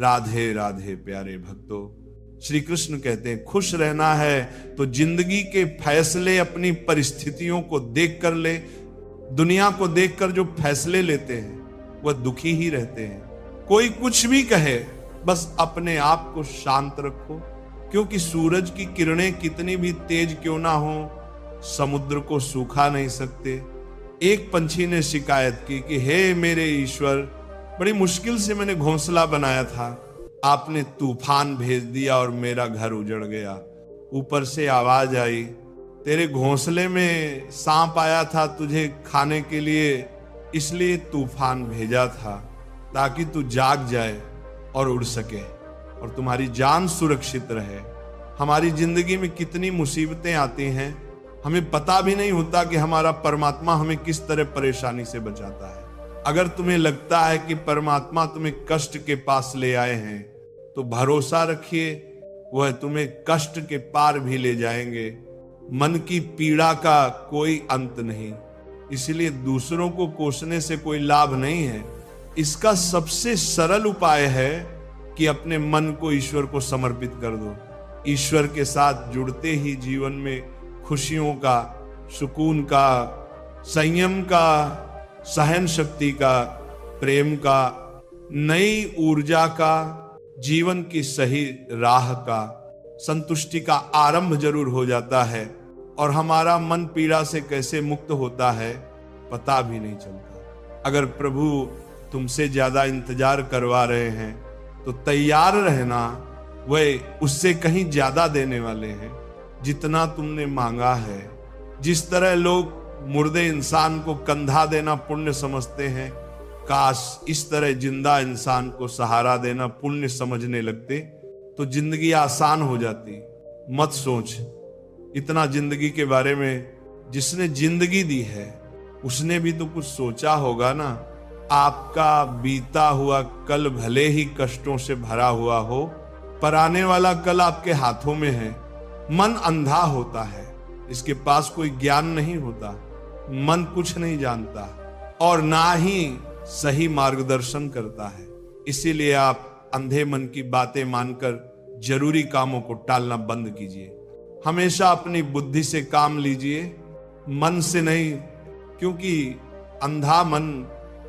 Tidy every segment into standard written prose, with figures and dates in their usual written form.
राधे राधे प्यारे भक्तों। श्री कृष्ण कहते हैं खुश रहना है तो जिंदगी के फैसले अपनी परिस्थितियों को देखकर ले। दुनिया को देखकर जो फैसले लेते हैं वह दुखी ही रहते हैं। कोई कुछ भी कहे, बस अपने आप को शांत रखो, क्योंकि सूरज की किरणें कितनी भी तेज क्यों ना हो, समुद्र को सूखा नहीं सकते। एक पंछी ने शिकायत की कि हे मेरे ईश्वर, बड़ी मुश्किल से मैंने घोंसला बनाया था, आपने तूफान भेज दिया और मेरा घर उजड़ गया। ऊपर से आवाज आई, तेरे घोंसले में सांप आया था तुझे खाने के लिए, इसलिए तूफान भेजा था ताकि तू जाग जाए और उड़ सके और तुम्हारी जान सुरक्षित रहे। हमारी जिंदगी में कितनी मुसीबतें आती हैं, हमें पता भी नहीं होता कि हमारा परमात्मा हमें किस तरह परेशानी से बचाता है। अगर तुम्हें लगता है कि परमात्मा तुम्हें कष्ट के पास ले आए हैं तो भरोसा रखिए, वह तुम्हें कष्ट के पार भी ले जाएंगे। मन की पीड़ा का कोई अंत नहीं, इसलिए दूसरों को कोसने से कोई लाभ नहीं है। इसका सबसे सरल उपाय है कि अपने मन को ईश्वर को समर्पित कर दो। ईश्वर के साथ जुड़ते ही जीवन में खुशियों का, सुकून का, संयम का, सहन शक्ति का, प्रेम का, नई ऊर्जा का, जीवन की सही राह का, संतुष्टि का आरंभ जरूर हो जाता है और हमारा मन पीड़ा से कैसे मुक्त होता है पता भी नहीं चलता। अगर प्रभु तुमसे ज्यादा इंतजार करवा रहे हैं तो तैयार रहना, वह उससे कहीं ज्यादा देने वाले हैं जितना तुमने मांगा है। जिस तरह लोग मुर्दे इंसान को कंधा देना पुण्य समझते हैं, काश इस तरह जिंदा इंसान को सहारा देना पुण्य समझने लगते तो जिंदगी आसान हो जाती। मत सोच इतना जिंदगी के बारे में। जिसने जिंदगी दी है उसने भी तो कुछ सोचा होगा ना। आपका बीता हुआ कल भले ही कष्टों से भरा हुआ हो, पर आने वाला कल आपके हाथों में है। मन अंधा होता है, इसके पास कोई ज्ञान नहीं होता। मन कुछ नहीं जानता और ना ही सही मार्गदर्शन करता है। इसीलिए आप अंधे मन की बातें मानकर जरूरी कामों को टालना बंद कीजिए। हमेशा अपनी बुद्धि से काम लीजिए, मन से नहीं, क्योंकि अंधा मन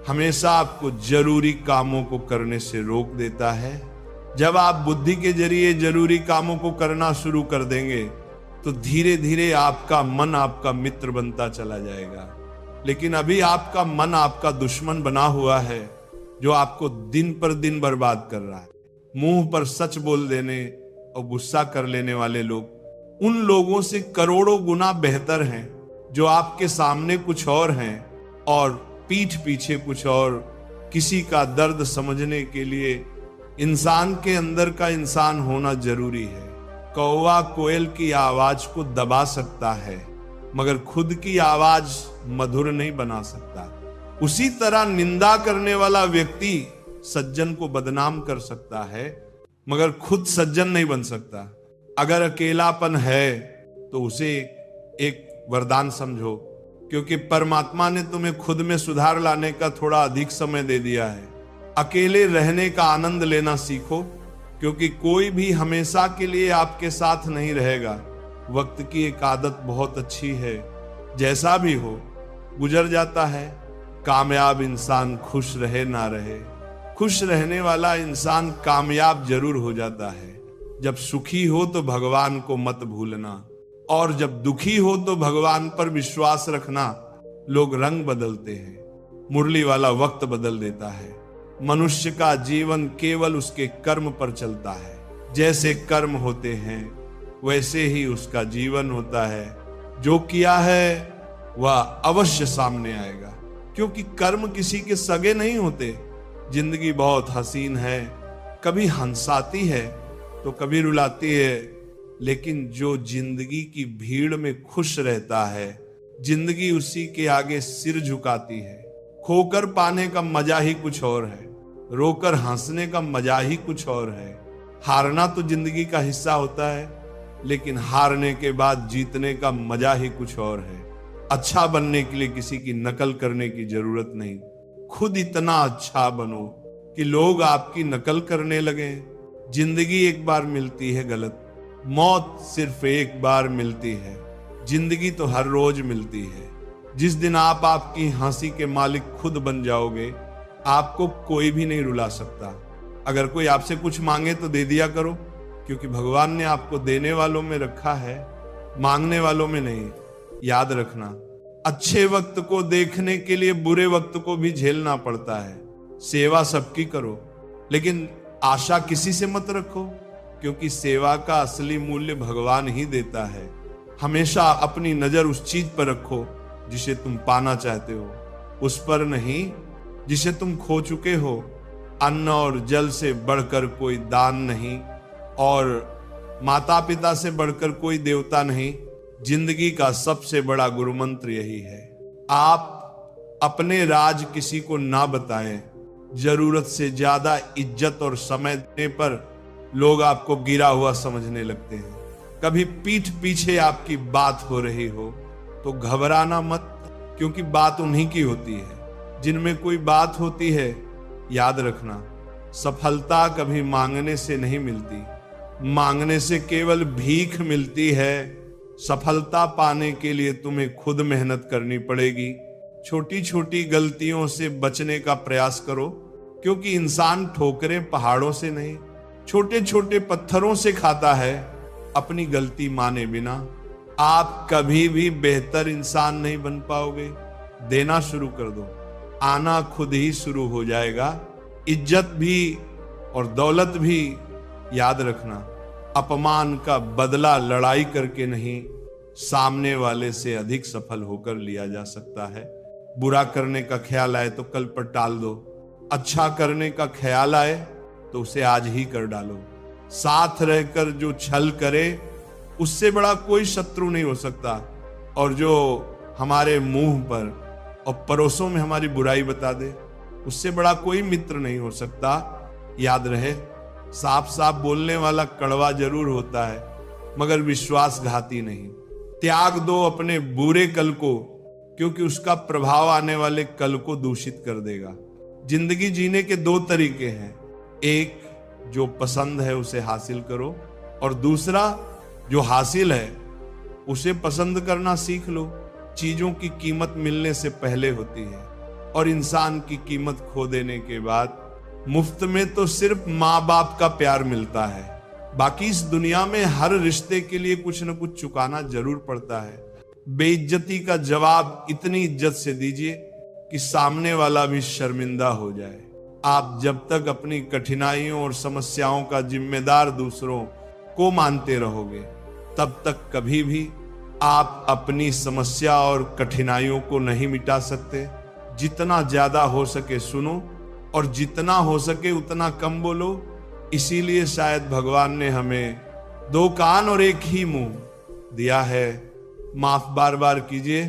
हमेशा आपको जरूरी कामों को करने से रोक देता है। जब आप बुद्धि के जरिए जरूरी कामों को करना शुरू कर देंगे तो धीरे धीरे आपका मन आपका मित्र बनता चला जाएगा। लेकिन अभी आपका मन आपका दुश्मन बना हुआ है, जो आपको दिन पर दिन बर्बाद कर रहा है। मुंह पर सच बोल देने और गुस्सा कर लेने वाले लोग उन लोगों से करोड़ों गुना बेहतर हैं जो आपके सामने कुछ और हैं और पीठ पीछे कुछ और। किसी का दर्द समझने के लिए इंसान के अंदर का इंसान होना जरूरी है। कौवा कोयल की आवाज को दबा सकता है, मगर खुद की आवाज मधुर नहीं बना सकता। उसी तरह निंदा करने वाला व्यक्ति सज्जन को बदनाम कर सकता है, मगर खुद सज्जन नहीं बन सकता। अगर अकेलापन है तो उसे एक वरदान समझो, क्योंकि परमात्मा ने तुम्हें खुद में सुधार लाने का थोड़ा अधिक समय दे दिया है। अकेले रहने का आनंद लेना सीखो, क्योंकि कोई भी हमेशा के लिए आपके साथ नहीं रहेगा। वक्त की एक आदत बहुत अच्छी है, जैसा भी हो गुजर जाता है। कामयाब इंसान खुश रहे ना रहे, खुश रहने वाला इंसान कामयाब जरूर हो जाता है। जब सुखी हो तो भगवान को मत भूलना, और जब दुखी हो तो भगवान पर विश्वास रखना। लोग रंग बदलते हैं, मुरली वाला वक्त बदल देता है। मनुष्य का जीवन केवल उसके कर्म पर चलता है। जैसे कर्म होते हैं वैसे ही उसका जीवन होता है। जो किया है वह अवश्य सामने आएगा, क्योंकि कर्म किसी के सगे नहीं होते। जिंदगी बहुत हसीन है, कभी हंसाती है तो कभी रुलाती है, लेकिन जो जिंदगी की भीड़ में खुश रहता है, जिंदगी उसी के आगे सिर झुकाती है। खोकर पाने का मजा ही कुछ और है, रोकर हंसने का मजा ही कुछ और है। हारना तो जिंदगी का हिस्सा होता है, लेकिन हारने के बाद जीतने का मजा ही कुछ और है। अच्छा बनने के लिए किसी की नकल करने की जरूरत नहीं, खुद इतना अच्छा बनो कि लोग आपकी नकल करने लगे। जिंदगी एक बार मिलती है गलत, मौत सिर्फ एक बार मिलती है, जिंदगी तो हर रोज मिलती है। जिस दिन आप आपकी हंसी के मालिक खुद बन जाओगे, आपको कोई भी नहीं रुला सकता। अगर कोई आपसे कुछ मांगे तो दे दिया करो, क्योंकि भगवान ने आपको देने वालों में रखा है, मांगने वालों में नहीं। याद रखना, अच्छे वक्त को देखने के लिए बुरे वक्त को भी झेलना पड़ता है। सेवा सबकी करो, लेकिन आशा किसी से मत रखो, क्योंकि सेवा का असली मूल्य भगवान ही देता है। हमेशा अपनी नजर उस चीज पर रखो जिसे तुम पाना चाहते हो, उस पर नहीं जिसे तुम खो चुके हो। अन्न और जल से बढ़कर कोई दान नहीं, और माता पिता से बढ़कर कोई देवता नहीं। जिंदगी का सबसे बड़ा गुरु मंत्र यही है। आप अपने राज किसी को ना बताएं। जरूरत से ज्यादा इज्जत और समय देने पर लोग आपको गिरा हुआ समझने लगते हैं। कभी पीठ पीछे आपकी बात हो रही हो तो घबराना मत, क्योंकि बात उन्हीं की होती है जिनमें कोई बात होती है। याद रखना, सफलता कभी मांगने से नहीं मिलती, मांगने से केवल भीख मिलती है। सफलता पाने के लिए तुम्हें खुद मेहनत करनी पड़ेगी। छोटी छोटी गलतियों से बचने का प्रयास करो, क्योंकि इंसान ठोकरें पहाड़ों से नहीं, छोटे छोटे पत्थरों से खाता है। अपनी गलती माने बिना आप कभी भी बेहतर इंसान नहीं बन पाओगे। देना शुरू कर दो, आना खुद ही शुरू हो जाएगा। इज्जत भी और दौलत भी। याद रखना, अपमान का बदला लड़ाई करके नहीं, सामने वाले से अधिक सफल होकर लिया जा सकता है। बुरा करने का ख्याल आए तो कल पर टाल दो, अच्छा करने का ख्याल आए तो उसे आज ही कर डालो। साथ रहकर जो छल करे उससे बड़ा कोई शत्रु नहीं हो सकता, और जो हमारे मुंह पर और पड़ोसों में हमारी बुराई बता दे उससे बड़ा कोई मित्र नहीं हो सकता। याद रहे, साफ साफ बोलने वाला कड़वा जरूर होता है, मगर विश्वासघाती नहीं। त्याग दो अपने बुरे कल को, क्योंकि उसका प्रभाव आने वाले कल को दूषित कर देगा। जिंदगी जीने के दो तरीके हैं, एक जो पसंद है उसे हासिल करो, और दूसरा जो हासिल है उसे पसंद करना सीख लो। चीजों की कीमत मिलने से पहले होती है, और इंसान की कीमत खो देने के बाद मुफ्त में तो सिर्फ माँ बाप का प्यार मिलता है। बाकी इस दुनिया में हर रिश्ते के लिए कुछ न कुछ चुकाना जरूर पड़ता है। बेइज्जती का जवाब इतनी इज्जत से दीजिए कि सामने वाला भी शर्मिंदा हो जाए। आप जब तक अपनी कठिनाइयों और समस्याओं का जिम्मेदार दूसरों को मानते रहोगे, तब तक कभी भी आप अपनी समस्या और कठिनाइयों को नहीं मिटा सकते। जितना ज्यादा हो सके सुनो, और जितना हो सके उतना कम बोलो। इसीलिए शायद भगवान ने हमें दो कान और एक ही मुंह दिया है। माफ बार बार कीजिए,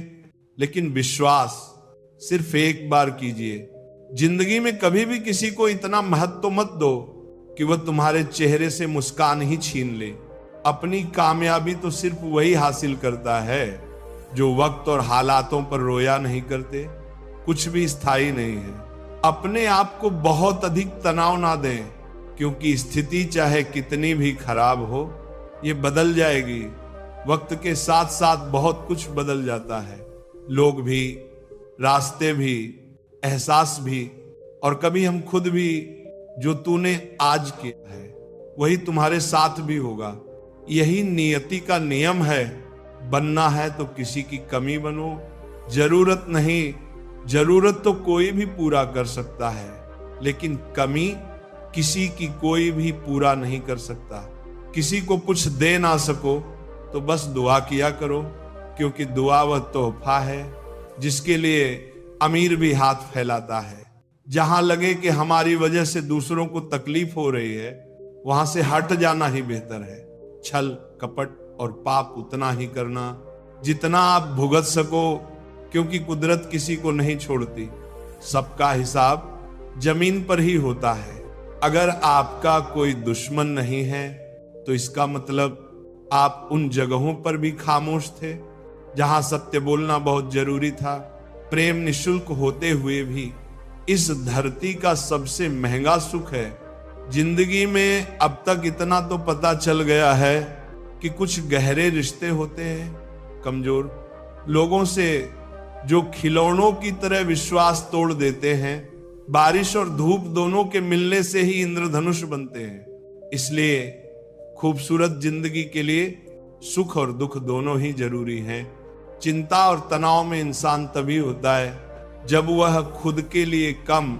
लेकिन विश्वास सिर्फ एक बार कीजिए। जिंदगी में कभी भी किसी को इतना महत्व मत दो कि वह तुम्हारे चेहरे से मुस्कान ही छीन ले। अपनी कामयाबी तो सिर्फ वही हासिल करता है जो वक्त और हालातों पर रोया नहीं करते। कुछ भी स्थायी नहीं है। अपने आप को बहुत अधिक तनाव ना दें, क्योंकि स्थिति चाहे कितनी भी खराब हो, ये बदल जाएगी। वक्त के साथ साथ बहुत कुछ बदल जाता है, लोग भी, रास्ते भी, एहसास भी, और कभी हम खुद भी। जो तूने आज किया है वही तुम्हारे साथ भी होगा। यही नियति का नियम है। बनना है तो किसी की कमी बनो। जरूरत नहीं, जरूरत तो कोई भी पूरा कर सकता है, लेकिन कमी किसी की कोई भी पूरा नहीं कर सकता। किसी को कुछ दे ना सको तो बस दुआ किया करो, क्योंकि दुआ वह तोहफा है जिसके लिए अमीर भी हाथ फैलाता है। जहां लगे कि हमारी वजह से दूसरों को तकलीफ हो रही है, वहां से हट जाना ही बेहतर है। छल, कपट और पाप उतना ही करना जितना आप भुगत सको, क्योंकि कुदरत किसी को नहीं छोड़ती। सबका हिसाब जमीन पर ही होता है। अगर आपका कोई दुश्मन नहीं है तो इसका मतलब आप उन जगहों पर भी खामोश थे जहां सत्य बोलना बहुत जरूरी था। प्रेम निशुल्क होते हुए भी इस धरती का सबसे महंगा सुख है। जिंदगी में अब तक इतना तो पता चल गया है कि कुछ गहरे रिश्ते होते हैं कमजोर लोगों से, जो खिलौनों की तरह विश्वास तोड़ देते हैं। बारिश और धूप दोनों के मिलने से ही इंद्रधनुष बनते हैं। इसलिए खूबसूरत जिंदगी के लिए सुख और दुख दोनों ही जरूरी हैं। चिंता और तनाव में इंसान तभी होता है जब वह खुद के लिए कम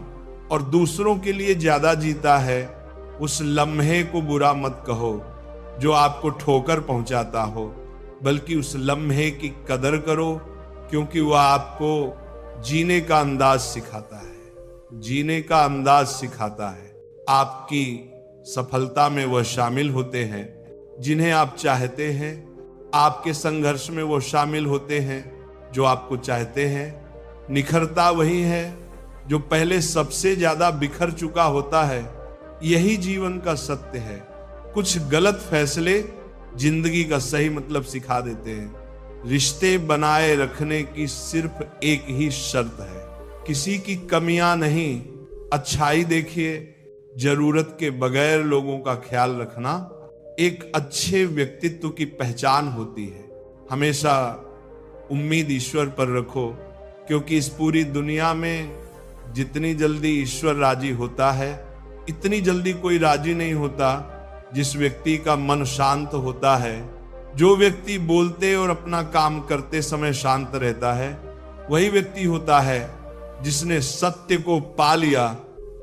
और दूसरों के लिए ज्यादा जीता है। उस लम्हे को बुरा मत कहो जो आपको ठोकर पहुंचाता हो, बल्कि उस लम्हे की कदर करो, क्योंकि वह आपको जीने का अंदाज सिखाता है। जीने का अंदाज सिखाता है। आपकी सफलता में वह शामिल होते हैं जिन्हें आप चाहते हैं। आपके संघर्ष में वो शामिल होते हैं जो आपको चाहते हैं। निखरता वही है जो पहले सबसे ज्यादा बिखर चुका होता है। यही जीवन का सत्य है। कुछ गलत फैसले जिंदगी का सही मतलब सिखा देते हैं। रिश्ते बनाए रखने की सिर्फ एक ही शर्त है, किसी की कमियां नहीं, अच्छाई देखिए। जरूरत के बगैर लोगों का ख्याल रखना एक अच्छे व्यक्तित्व की पहचान होती है। हमेशा उम्मीद ईश्वर पर रखो, क्योंकि इस पूरी दुनिया में जितनी जल्दी ईश्वर राजी होता है, इतनी जल्दी कोई राजी नहीं होता जिस व्यक्ति का मन शांत होता है। जो व्यक्ति बोलते और अपना काम करते समय शांत रहता है, वही व्यक्ति होता है जिसने सत्य को पा लिया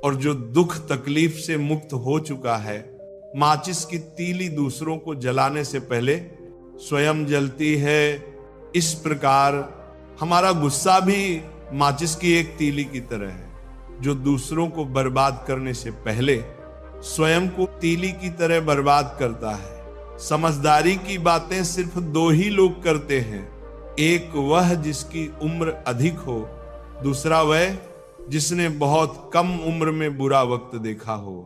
और जो दुख तकलीफ से मुक्त हो चुका है। माचिस की तीली दूसरों को जलाने से पहले स्वयं जलती है। इस प्रकार हमारा गुस्सा भी माचिस की एक तीली की तरह है, जो दूसरों को बर्बाद करने से पहले स्वयं को तीली की तरह बर्बाद करता है। समझदारी की बातें सिर्फ दो ही लोग करते हैं, एक वह जिसकी उम्र अधिक हो, दूसरा वह जिसने बहुत कम उम्र में बुरा वक्त देखा हो।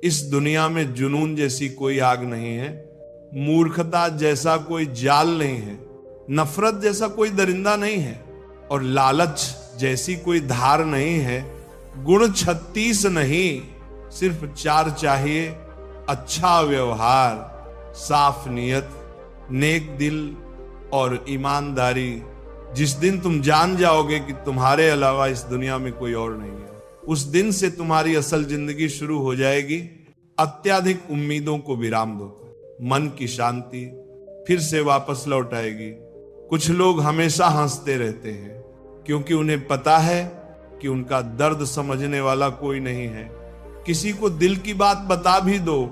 इस दुनिया में जुनून जैसी कोई आग नहीं है, मूर्खता जैसा कोई जाल नहीं है, नफरत जैसा कोई दरिंदा नहीं है, और लालच जैसी कोई धार नहीं है। गुण 36 नहीं, सिर्फ 4 चाहिए। अच्छा व्यवहार, साफ नीयत, नेक दिल और ईमानदारी। जिस दिन तुम जान जाओगे कि तुम्हारे अलावा इस दुनिया में कोई और नहीं है, उस दिन से तुम्हारी असल जिंदगी शुरू हो जाएगी। अत्याधिक उम्मीदों को विराम दो, मन की शांति फिर से वापस लौट आएगी। कुछ लोग हमेशा हंसते रहते हैं क्योंकि उन्हें पता है कि उनका दर्द समझने वाला कोई नहीं है। किसी को दिल की बात बता भी दो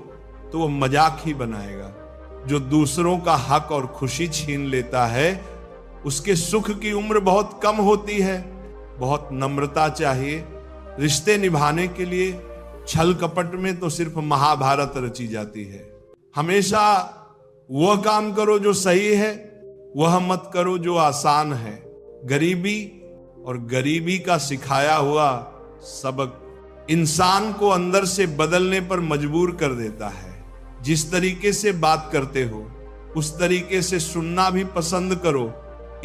तो वो मजाक ही बनाएगा। जो दूसरों का हक और खुशी छीन लेता है, उसके सुख की उम्र बहुत कम होती है। बहुत नम्रता चाहिए। रिश्ते निभाने के लिए छल कपट में तो सिर्फ महाभारत रची जाती है। हमेशा वह काम करो जो सही है, वह मत करो जो आसान है। गरीबी और गरीबी का सिखाया हुआ सबक इंसान को अंदर से बदलने पर मजबूर कर देता है। जिस तरीके से बात करते हो उस तरीके से सुनना भी पसंद करो।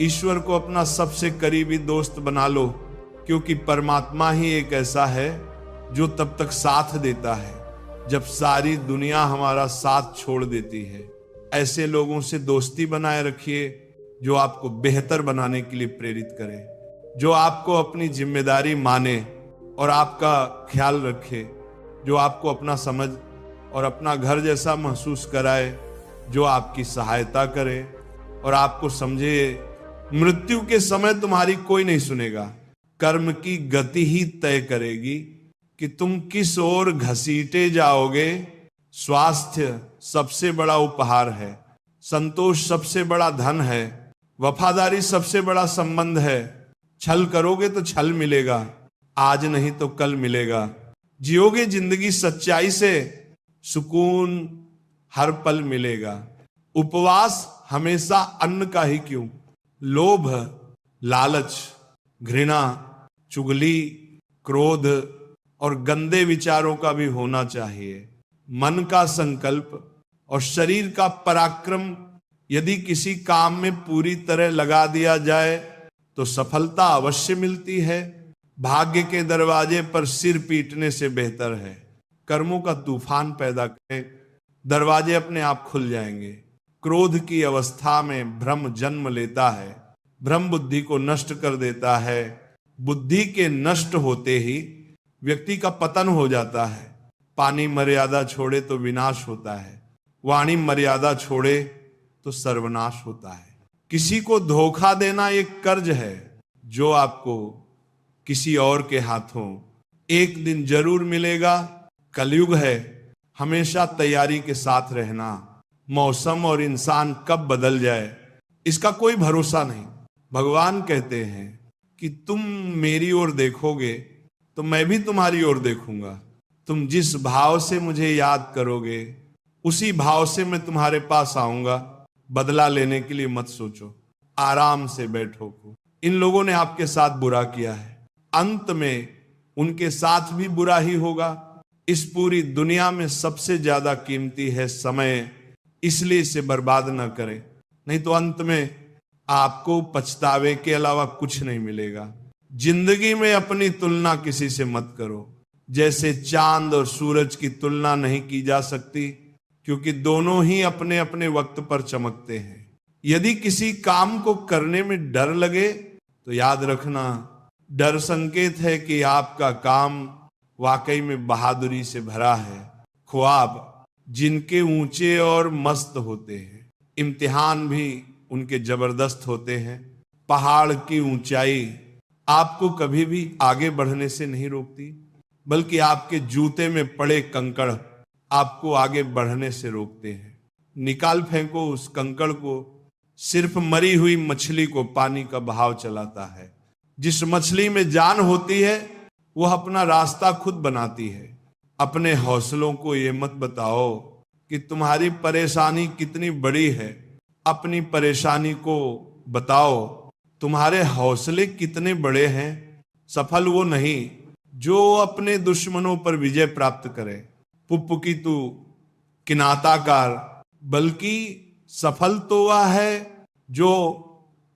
ईश्वर को अपना सबसे करीबी दोस्त बना लो, क्योंकि परमात्मा ही एक ऐसा है जो तब तक साथ देता है जब सारी दुनिया हमारा साथ छोड़ देती है। ऐसे लोगों से दोस्ती बनाए रखिए जो आपको बेहतर बनाने के लिए प्रेरित करे, जो आपको अपनी जिम्मेदारी माने और आपका ख्याल रखे, जो आपको अपना समझ और अपना घर जैसा महसूस कराए, जो आपकी सहायता करे और आपको समझे। मृत्यु के समय तुम्हारी कोई नहीं सुनेगा। कर्म की गति ही तय करेगी कि तुम किस ओर घसीटे जाओगे। स्वास्थ्य सबसे बड़ा उपहार है, संतोष सबसे बड़ा धन है, वफादारी सबसे बड़ा संबंध है। छल करोगे तो छल मिलेगा, आज नहीं तो कल मिलेगा। जियोगे जिंदगी सच्चाई से, सुकून हर पल मिलेगा। उपवास हमेशा अन्न का ही क्यों, लोभ, लालच, घृणा, चुगली, क्रोध और गंदे विचारों का भी होना चाहिए। मन का संकल्प और शरीर का पराक्रम यदि किसी काम में पूरी तरह लगा दिया जाए तो सफलता अवश्य मिलती है। भाग्य के दरवाजे पर सिर पीटने से बेहतर है कर्मों का तूफान पैदा करें, दरवाजे अपने आप खुल जाएंगे। क्रोध की अवस्था में भ्रम जन्म लेता है, भ्रम बुद्धि को नष्ट कर देता है। बुद्धि के नष्ट होते ही व्यक्ति का पतन हो जाता है। पानी मर्यादा छोड़े तो विनाश होता है, वाणी मर्यादा छोड़े तो सर्वनाश होता है। किसी को धोखा देना एक कर्ज है जो आपको किसी और के हाथों एक दिन जरूर मिलेगा। कलयुग है, हमेशा तैयारी के साथ रहना। मौसम और इंसान कब बदल जाए इसका कोई भरोसा नहीं। भगवान कहते हैं कि तुम मेरी ओर देखोगे तो मैं भी तुम्हारी ओर देखूंगा। तुम जिस भाव से मुझे याद करोगे उसी भाव से मैं तुम्हारे पास आऊंगा। बदला लेने के लिए मत सोचो, आराम से बैठो। इन लोगों ने आपके साथ बुरा किया है, अंत में उनके साथ भी बुरा ही होगा। इस पूरी दुनिया में सबसे ज्यादा कीमती है समय, इसलिए इसे बर्बाद ना करें, नहीं तो अंत में आपको पछतावे के अलावा कुछ नहीं मिलेगा। जिंदगी में अपनी तुलना किसी से मत करो। जैसे चांद और सूरज की तुलना नहीं की जा सकती, क्योंकि दोनों ही अपने अपने वक्त पर चमकते हैं। यदि किसी काम को करने में डर लगे तो याद रखना, डर संकेत है कि आपका काम वाकई में बहादुरी से भरा है। ख्वाब जिनके ऊंचे और मस्त होते हैं, इम्तिहान भी उनके जबरदस्त होते हैं। पहाड़ की ऊंचाई आपको कभी भी आगे बढ़ने से नहीं रोकती, बल्कि आपके जूते में पड़े कंकड़ आपको आगे बढ़ने से रोकते हैं। निकाल फेंको उस कंकड़ को, सिर्फ मरी हुई मछली को पानी का बहाव चलाता है। जिस मछली में जान होती है वह अपना रास्ता खुद बनाती है। अपने हौसलों को ये मत बताओ कि तुम्हारी परेशानी कितनी बड़ी है, अपनी परेशानी को बताओ तुम्हारे हौसले कितने बड़े हैं। सफल वो नहीं जो अपने दुश्मनों पर विजय प्राप्त करे, पुप्पुकी तू किनाताकार, बल्कि सफल तो वह है जो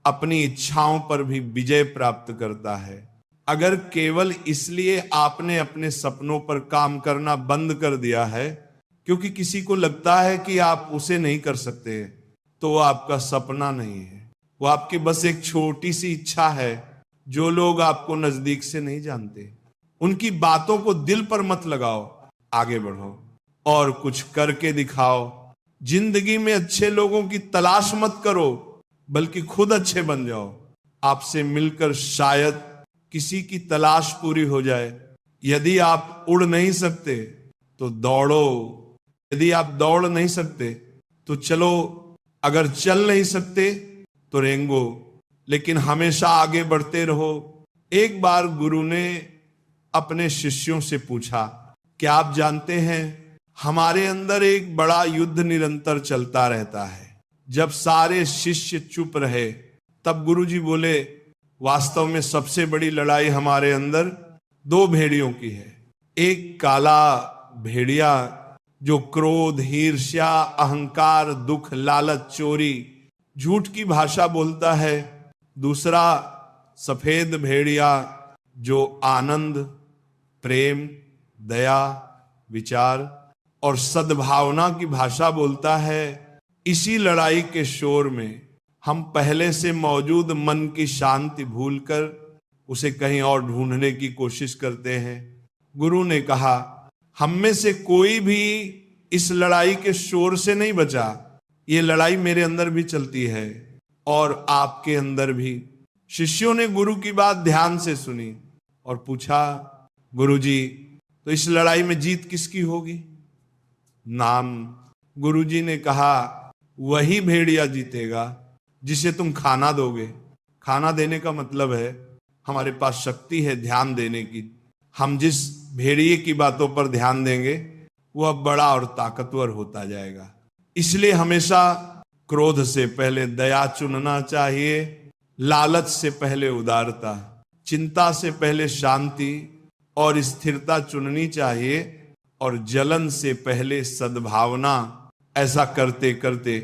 अपनी इच्छाओं पर भी विजय प्राप्त करता है। अगर केवल इसलिए आपने अपने सपनों पर काम करना बंद कर दिया है क्योंकि किसी को लगता है कि आप उसे नहीं कर सकते, तो वो आपका सपना नहीं है, वो आपकी बस एक छोटी सी इच्छा है। जो लोग आपको नजदीक से नहीं जानते उनकी बातों को दिल पर मत लगाओ, आगे बढ़ो और कुछ करके दिखाओ। जिंदगी में अच्छे लोगों की तलाश मत करो, बल्कि खुद अच्छे बन जाओ। आपसे मिलकर शायद किसी की तलाश पूरी हो जाए। यदि आप उड़ नहीं सकते तो दौड़ो, यदि आप दौड़ नहीं सकते तो चलो, अगर चल नहीं सकते तो रेंगो, लेकिन हमेशा आगे बढ़ते रहो। एक बार गुरु ने अपने शिष्यों से पूछा, क्या आप जानते हैं हमारे अंदर एक बड़ा युद्ध निरंतर चलता रहता है। जब सारे शिष्य चुप रहे तब गुरुजी बोले, वास्तव में सबसे बड़ी लड़ाई हमारे अंदर दो भेड़ियों की है। एक काला भेड़िया जो क्रोध, ईर्ष्या, अहंकार, दुख, लालच, चोरी, झूठ की भाषा बोलता है। दूसरा सफेद भेड़िया जो आनंद, प्रेम, दया, विचार और सद्भावना की भाषा बोलता है। इसी लड़ाई के शोर में हम पहले से मौजूद मन की शांति भूलकर उसे कहीं और ढूंढने की कोशिश करते हैं। गुरु ने कहा, हम में से कोई भी इस लड़ाई के शोर से नहीं बचा। ये लड़ाई मेरे अंदर भी चलती है और आपके अंदर भी। शिष्यों ने गुरु की बात ध्यान से सुनी और पूछा, गुरुजी तो इस लड़ाई में जीत किसकी होगी? नाम। गुरुजी ने कहा, वही भेड़िया जीतेगा जिसे तुम खाना दोगे। खाना देने का मतलब है हमारे पास शक्ति है ध्यान देने की। हम जिस भेड़िए की बातों पर ध्यान देंगे वह बड़ा और ताकतवर होता जाएगा। इसलिए हमेशा क्रोध से पहले दया चुनना चाहिए, लालच से पहले उदारता, चिंता से पहले शांति और स्थिरता चुननी चाहिए, और जलन से पहले सद्भावना। ऐसा करते करते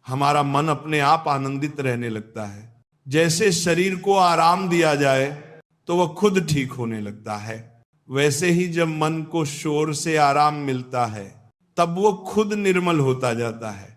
हमारा मन अपने आप आनंदित रहने लगता है। जैसे शरीर को आराम दिया जाए तो वह खुद ठीक होने लगता है। वैसे ही जब मन को शोर से आराम मिलता है तब वो खुद निर्मल होता जाता है।